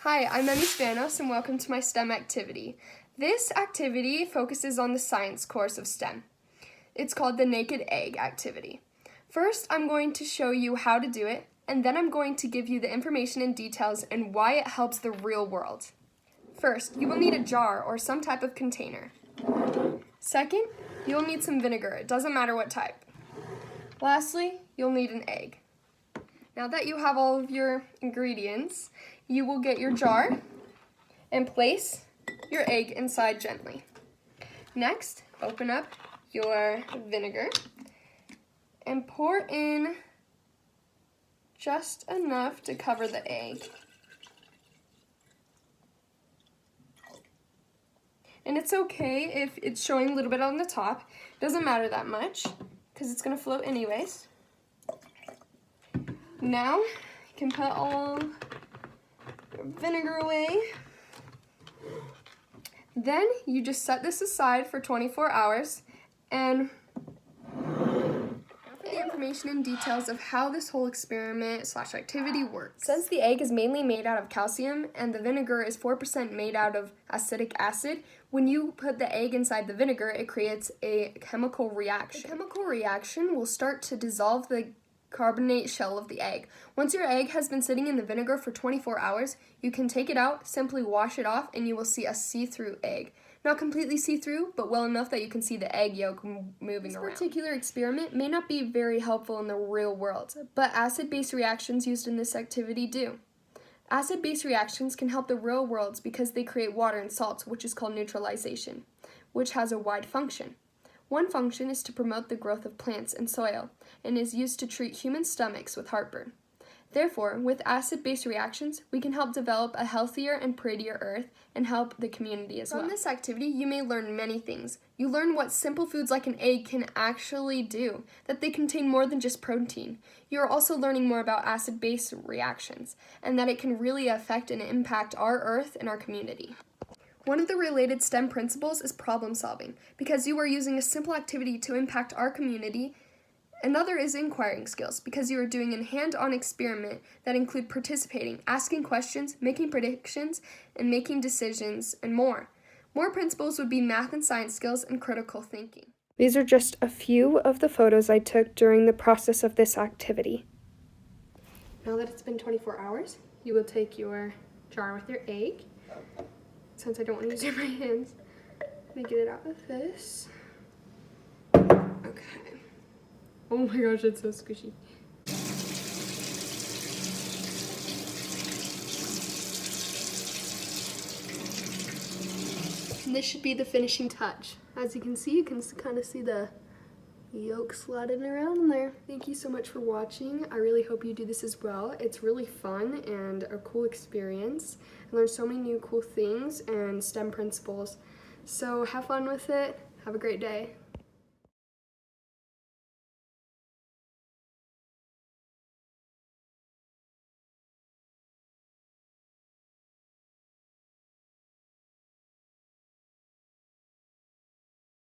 Hi, I'm Emmy Spanos and welcome to my STEM activity. This activity focuses on the science course of STEM. It's called the Naked Egg activity. First, I'm going to show you how to do it, and then I'm going to give you the information and details and why it helps the real world. First, you will need a jar or some type of container. Second, you'll need some vinegar. It doesn't matter what type. Lastly, you'll need an egg. Now that you have all of your ingredients, you will get your jar and place your egg inside gently. Next, open up your vinegar and pour in just enough to cover the egg. And it's okay if it's showing a little bit on the top. It doesn't matter that much because it's going to float anyways. Now, you can put all your vinegar away. Then you just set this aside for 24 hours and the information and details of how this whole experiment/activity works. Since the egg is mainly made out of calcium and the vinegar is 4% made out of acetic acid, when you put the egg inside the vinegar, it creates a chemical reaction. The chemical reaction will start to dissolve the carbonate shell of the egg. Once your egg has been sitting in the vinegar for 24 hours, you can take it out, simply wash it off, and you will see a see-through egg. Not completely see-through, but well enough that you can see the egg yolk moving around. This particular experiment may not be very helpful in the real world, but acid-base reactions used in this activity do. Acid-base reactions can help the real world because they create water and salts, which is called neutralization, which has a wide function. One function is to promote the growth of plants and soil, and is used to treat human stomachs with heartburn. Therefore, with acid-base reactions, we can help develop a healthier and prettier earth and help the community as well. From this activity, you may learn many things. You learn what simple foods like an egg can actually do, that they contain more than just protein. You are also learning more about acid-base reactions, and that it can really affect and impact our earth and our community. One of the related STEM principles is problem solving, because you are using a simple activity to impact our community. Another is inquiring skills, because you are doing a hand-on experiment that include participating, asking questions, making predictions, and making decisions, and more. More principles would be math and science skills and critical thinking. These are just a few of the photos I took during the process of this activity. Now that it's been 24 hours, you will take your jar with your egg. Since I don't want to use my hands, let me get it out with this. Okay. Oh my gosh, it's so squishy. And this should be the finishing touch. As you can see, you can kind of see the yolk sliding around in there. Thank you so much for watching. I really hope you do this as well. It's really fun and a cool experience. I learned so many new cool things and STEM principles. So have fun with it. Have a great day.